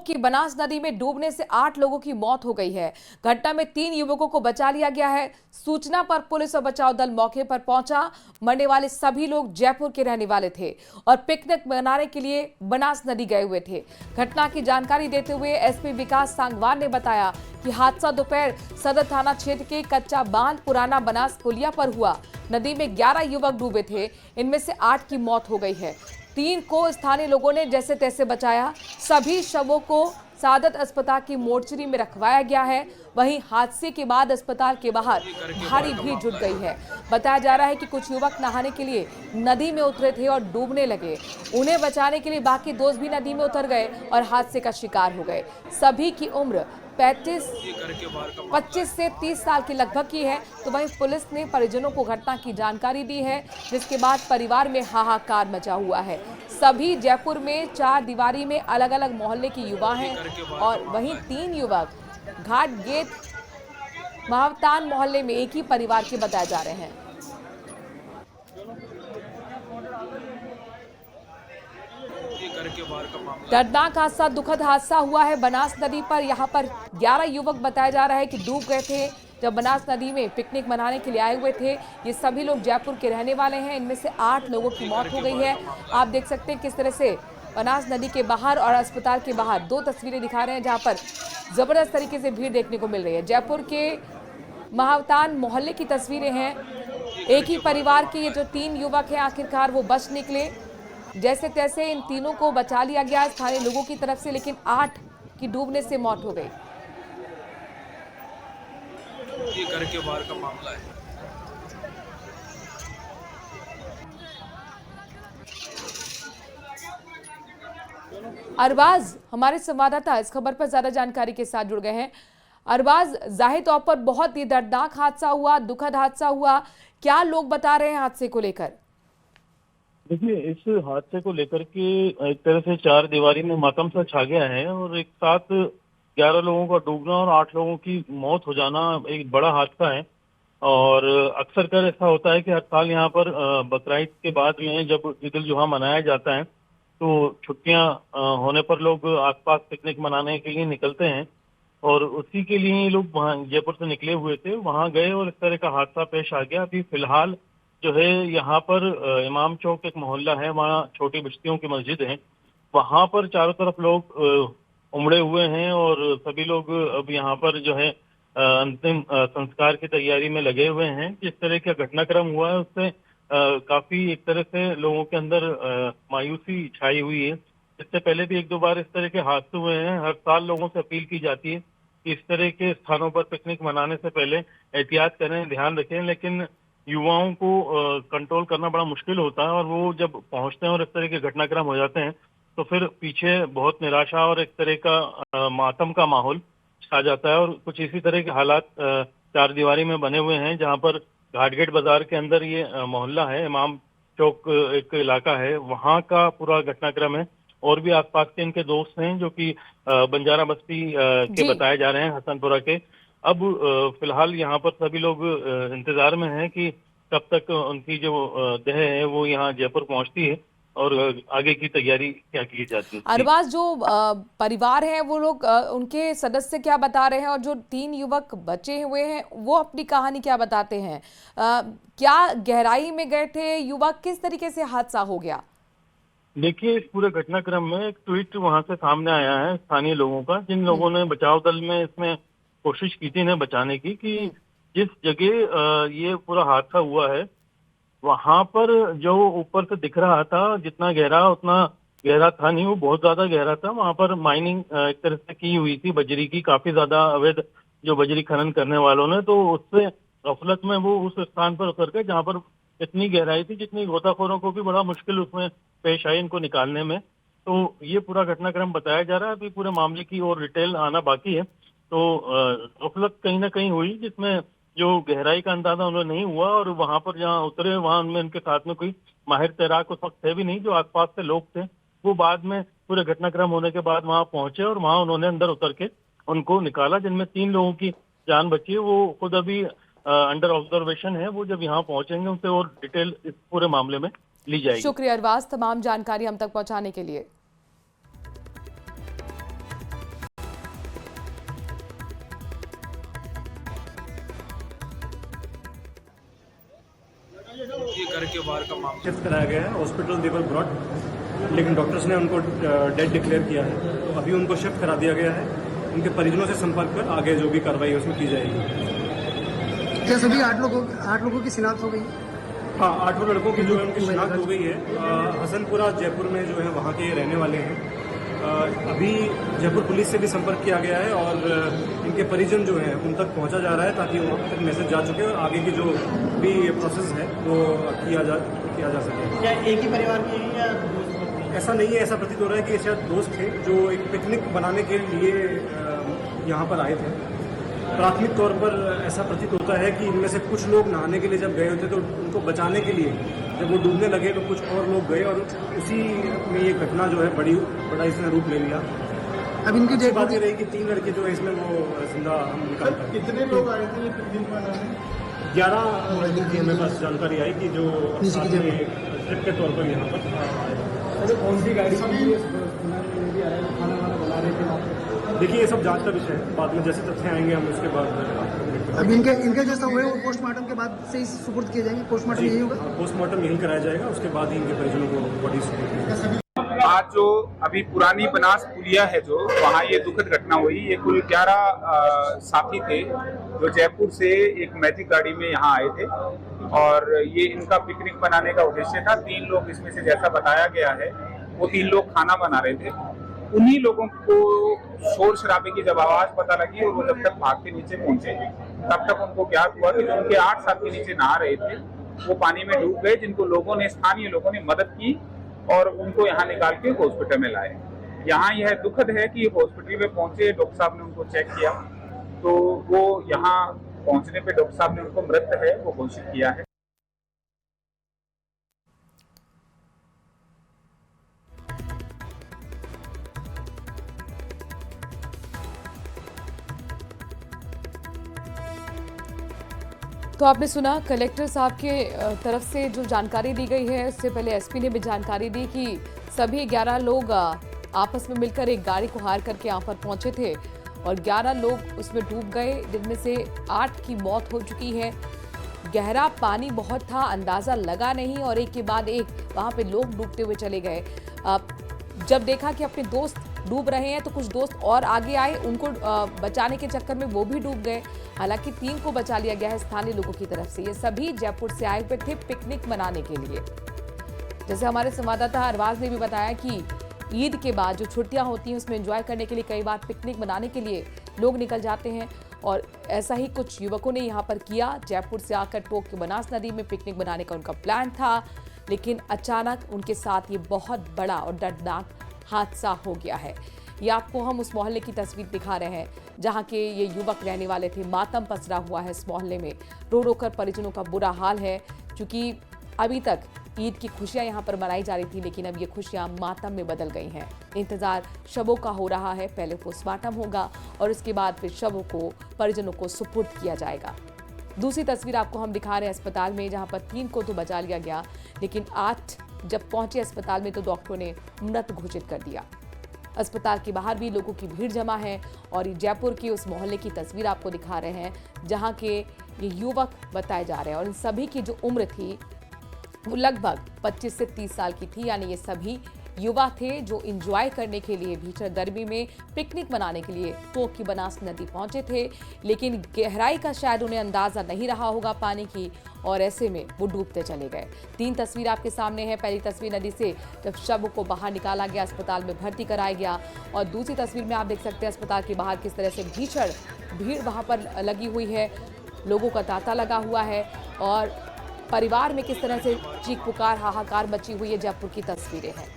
की बनास नदी में डूबने से 8 लोगों की मौत हो गई है। घटना में 3 युवकों को बचा लिया गया है। सूचना पर पुलिस और बचाव दल मौके पर पहुंचा। मरने वाले सभी लोग जयपुर के रहने वाले थे और पिकनिक मनाने के लिए बनास नदी गए हुए थे। घटना की जानकारी देते हुए एसपी विकास सांगवान ने बताया कि हादसा दोपहर सदर थाना क्षेत्र के कच्चा बांध पुराना बनास पुलिया पर हुआ। नदी में 11 युवक डूबे थे, इनमें से 8 की मौत हो गई है। 3 को स्थानीय लोगों ने जैसे तैसे बचाया। सभी शवों को सादत अस्पताल की मोर्चरी में रखवाया गया है। वहीं हादसे के बाद अस्पताल के बाहर भारी भीड़ जुट गई है। बताया जा रहा है कि कुछ युवक नहाने के लिए नदी में उतरे थे और डूबने लगे। उन्हें बचाने के लिए बाकी दोस्त भी नदी में उतर गए और हादसे का शिकार हो गए। सभी की उम्र 25 से 30 साल के लगभग की है। तो वहीं पुलिस ने परिजनों को घटना की जानकारी दी है, जिसके बाद परिवार में हाहाकार मचा हुआ है। सभी जयपुर में 4 दीवारी में अलग अलग मोहल्ले के युवा हैं और वहीं 3 युवक घाट गेट महावतान मोहल्ले में एक ही परिवार के बताए जा रहे हैं। दर्दनाक हादसा, दुखद हादसा हुआ है बनास नदी पर। यहाँ पर 11 युवक बताया जा रहा है कि डूब गए थे जब बनास नदी में पिकनिक मनाने के लिए आए हुए थे। ये सभी लोग जयपुर के रहने वाले हैं। इनमें से 8 लोगों की मौत हो गई है। आप देख सकते हैं किस तरह से बनास नदी के बाहर और अस्पताल के बाहर 2 तस्वीरें दिखा रहे हैं, जहां पर जबरदस्त तरीके से भीड़ देखने को मिल रही है। जयपुर के महावतान मोहल्ले की तस्वीरें हैं। एक ही परिवार के ये जो 3 युवक हैं, आखिरकार वो बच निकले। जैसे तैसे इन तीनों को बचा लिया गया स्थानीय लोगों की तरफ से, लेकिन 8 की डूबने से मौत हो गई। ये घर के बाहर का मामला है। अरबाज हमारे संवाददाता इस खबर पर ज्यादा जानकारी के साथ जुड़ गए हैं। अरबाज, जाहिर तौर पर बहुत ही दर्दनाक हादसा हुआ, दुखद हादसा हुआ। क्या लोग बता रहे हैं हादसे को लेकर? देखिए, इस हादसे को लेकर के एक तरह से 4 दीवारी में मातम सा छा गया है और एक साथ 11 लोगों का डूबना और 8 लोगों की मौत हो जाना एक बड़ा हादसा है। और अक्सर कर ऐसा होता है कि हर साल यहाँ पर बकरीद के बाद में जब ईद उल जुहा मनाया जाता है तो छुट्टियां होने पर लोग आसपास पिकनिक मनाने के लिए निकलते हैं और उसी के लिए ये लोग वहाँ जयपुर से निकले हुए थे, वहां गए और इस तरह का हादसा पेश आ गया। अभी फिलहाल जो है यहाँ पर इमाम चौक एक मोहल्ला है, वहाँ छोटी बस्तियों की मस्जिद है, वहां पर चारों तरफ लोग उमड़े हुए हैं और सभी लोग अब यहाँ पर जो है अंतिम संस्कार की तैयारी में लगे हुए हैं। जिस तरह का घटनाक्रम हुआ है उससे काफी एक तरह से लोगों के अंदर मायूसी छाई हुई है। इससे पहले भी 1-2 बार इस तरह के हादसे हुए हैं। हर साल लोगों से अपील की जाती है कि इस तरह के स्थानों पर पिकनिक मनाने से पहले एहतियात करें, ध्यान रखें, लेकिन युवाओं को कंट्रोल करना बड़ा मुश्किल होता है और वो जब पहुंचते हैं और इस तरह के घटनाक्रम हो जाते हैं तो फिर पीछे बहुत निराशा और एक तरह का मातम का माहौल छा जाता है। और कुछ इसी तरह के हालात 4 दीवारी में बने हुए हैं, जहां पर घाटगेट बाजार के अंदर ये मोहल्ला है, इमाम चौक एक इलाका है, वहां का पूरा घटनाक्रम है। और भी आसपास के इनके दोस्त हैं जो कि बंजारा बस्ती के जी, बताए जा रहे हैं, हसनपुरा के। अब फिलहाल यहाँ पर सभी लोग इंतजार में हैं कि कब तक उनकी जो देह है वो यहाँ जयपुर पहुंचती है और आगे की तैयारी क्या की जाती है। जी। अरबाज, जो परिवार है वो लोग उनके सदस्य क्या बता रहे हैं और जो 3 युवक बचे हुए हैं वो अपनी कहानी क्या बताते हैं? क्या गहराई में गए थे युवक? किस तरीके से हादसा हो गया? देखिए, इस पूरे घटनाक्रम में एक ट्वीट वहां से सामने आया है स्थानीय लोगों का, जिन लोगों ने बचाव दल में इसमें कोशिश की थी इन्हें बचाने की, कि जिस जगह ये पूरा हादसा हुआ है वहां पर जो ऊपर से दिख रहा था जितना गहरा उतना गहरा था नहीं, वो बहुत ज्यादा गहरा था। वहां पर माइनिंग एक तरह से की हुई थी बजरी की, काफी ज्यादा अवैध जो बजरी खनन करने वालों ने, तो उससे गफलत में वो उस स्थान पर उतर गए जहां पर इतनी गहराई थी जितनी गोताखोरों को भी बड़ा मुश्किल उसमें पेश आई इनको निकालने में। तो ये पूरा घटनाक्रम बताया जा रहा है। अभी पूरे मामले की और डिटेल आना बाकी है। तो गफलत कहीं ना कहीं हुई जिसमें जो गहराई का अंदाजा उन्हें नहीं हुआ, और वहां पर जहाँ उतरे वहां उनमें उनके साथ में कोई माहिर तैराक उस वक्त थे भी नहीं। जो आसपास के लोग थे वो बाद में पूरे घटनाक्रम होने के बाद वहां पहुंचे और वहां उन्होंने अंदर उतर के उनको निकाला, जिनमें 3 लोगों की जान बची है। वो खुद अभी अंडर ऑब्जर्वेशन है, वो जब यहाँ पहुंचेंगे उनसे और डिटेल इस पूरे मामले में ली जाएगी। शुक्रिया अरबाज, तमाम जानकारी हम तक पहुंचाने के लिए। ये घर के बाहर का मामला शिफ्ट कराया गया है। हॉस्पिटल दे वर ब्रॉट, लेकिन डॉक्टर्स ने उनको डेड डिक्लेयर किया है। तो अभी उनको शिफ्ट करा दिया गया है। उनके परिजनों से संपर्क कर आगे जो भी कार्रवाई है उसमें की जाएगी। क्या सभी 8 लोगों की शिनाख्त हो गई? हाँ, 8 लड़कों की जो है उनकी शिनाख्त हो गई है। हसनपुरा जयपुर में जो है वहाँ के रहने वाले हैं। अभी जयपुर पुलिस से भी संपर्क किया गया है और इनके परिजन जो हैं उन तक पहुंचा जा रहा है ताकि वहाँ तक मैसेज जा चुके और आगे की जो भी प्रोसेस है वो किया जा सके। क्या एक ही परिवार के हैं या ऐसा नहीं है, ऐसा प्रतीत हो रहा है कि शायद दोस्त थे जो एक पिकनिक बनाने के लिए यहाँ पर आए थे। प्राथमिक तौर पर ऐसा प्रतीत होता है कि इनमें से कुछ लोग नहाने के लिए जब गए होते तो उनको बचाने के लिए जब वो डूबने लगे तो कुछ और लोग गए और उसी में ये घटना जो है बड़ा इसने रूप ले लिया। अब इनकी डेट बात ये रही कि 3 लड़के जो है इसमें वो जिंदा हम निकाल पाए। कितने लोग आए थे पिकनिक मनाने? 11 लड़कों की हमें पास जानकारी आई कि जो ट्रिप के तौर पर यहाँ पर आए। कौन सी गाड़ी खाना बना रहे थे? देखिए ये सब जांच का विषय है, बाद में जैसे तथ्य आएंगे हम उसके बाद। अब इनके जैसा हुए वो पोस्टमार्टम के बाद से ही सुपुर्द किए जाएंगे। पोस्टमार्टम यही होगा? पोस्टमार्टम यहीं कराया जाएगा, उसके बाद ही इनके परिजनों को बॉडी सुपुर्द। आज जो अभी पुरानी बनास पुलिया है जो वहाँ ये दुखद घटना हुई। ये कुल 11 साथी थे जो जयपुर से एक मैजिक गाड़ी में यहाँ आए थे और ये इनका पिकनिक बनाने का उद्देश्य था। 3 लोग इसमें से जैसा बताया गया है वो 3 लोग खाना बना रहे थे। उन्हीं लोगों को शोर शराबे की जब आवाज पता लगी और वो जब तक भाग के नीचे पहुंचे तब तक उनको ज्ञात हुआ कि जो उनके 8 साथी नीचे नहा रहे थे वो पानी में डूब गए, जिनको स्थानीय लोगों ने मदद की और उनको यहाँ निकाल के हॉस्पिटल में लाए। यहाँ यह दुखद है कि हॉस्पिटल में पहुंचे, डॉक्टर साहब ने उनको चेक किया तो वो यहाँ पहुंचने पे डॉक्टर साहब ने उनको मृत है वो घोषित किया है। तो आपने सुना कलेक्टर साहब के तरफ से जो जानकारी दी गई है। उससे पहले एसपी ने भी जानकारी दी कि सभी 11 लोग आपस में मिलकर एक गाड़ी को हायर करके यहाँ पर पहुंचे थे और 11 लोग उसमें डूब गए, जिनमें से 8 की मौत हो चुकी है। गहरा पानी बहुत था, अंदाजा लगा नहीं और एक के बाद एक वहाँ पे लोग डूबते हुए चले गए। जब देखा कि अपने दोस्त डूब रहे हैं तो कुछ दोस्त और आगे आए, उनको बचाने के चक्कर में वो भी डूब गए। हालांकि 3 को बचा लिया गया है स्थानीय लोगों की तरफ से। ये सभी जयपुर से आए हुए थे पिकनिक मनाने के लिए। जैसे हमारे संवाददाता अरबाज ने भी बताया कि ईद के बाद जो छुट्टियां होती हैं उसमें एंजॉय करने के लिए कई बार पिकनिक मनाने के लिए लोग निकल जाते हैं और ऐसा ही कुछ युवकों ने यहाँ पर किया। जयपुर से आकर टोक के बनास नदी में पिकनिक मनाने का उनका प्लान था, लेकिन अचानक उनके साथ ये बहुत बड़ा और दर्दनाक हादसा हो गया है। ये आपको हम उस मोहल्ले की तस्वीर दिखा रहे हैं जहां के ये युवक रहने वाले थे। मातम पसरा हुआ है इस मोहल्ले में, रो रो कर परिजनों का बुरा हाल है क्योंकि अभी तक ईद की खुशियां यहां पर मनाई जा रही थी, लेकिन अब ये खुशियां मातम में बदल गई हैं। इंतजार शवों का हो रहा है, पहले पोस्टमार्टम होगा और उसके बाद फिर शवों को परिजनों को सुपुर्द किया जाएगा। दूसरी तस्वीर आपको हम दिखा रहे हैं अस्पताल में, जहां पर 3 को तो बचा लिया गया, लेकिन 8 जब पहुंचे अस्पताल में तो डॉक्टरों ने मृत घोषित कर दिया। अस्पताल के बाहर भी लोगों की भीड़ जमा है और जयपुर की उस मोहल्ले की तस्वीर आपको दिखा रहे हैं जहां के ये युवक बताए जा रहे हैं और इन सभी की जो उम्र थी वो लगभग 25 से 30 साल की थी। यानी ये सभी युवा थे जो एंजॉय करने के लिए भीषण गर्मी में पिकनिक मनाने के लिए टोक की बनास नदी पहुंचे थे, लेकिन गहराई का शायद उन्हें अंदाजा नहीं रहा होगा पानी की और ऐसे में वो डूबते चले गए। 3 तस्वीर आपके सामने है। पहली तस्वीर नदी से जब शव को बाहर निकाला गया, अस्पताल में भर्ती कराया गया और दूसरी तस्वीर में आप देख सकते हैं अस्पताल के बाहर किस तरह से भीषण भीड़ वहां पर लगी हुई है, लोगों का तांता लगा हुआ है और परिवार में किस तरह से चीख पुकार हाहाकार मची हुई है। जयपुर की तस्वीरें हैं।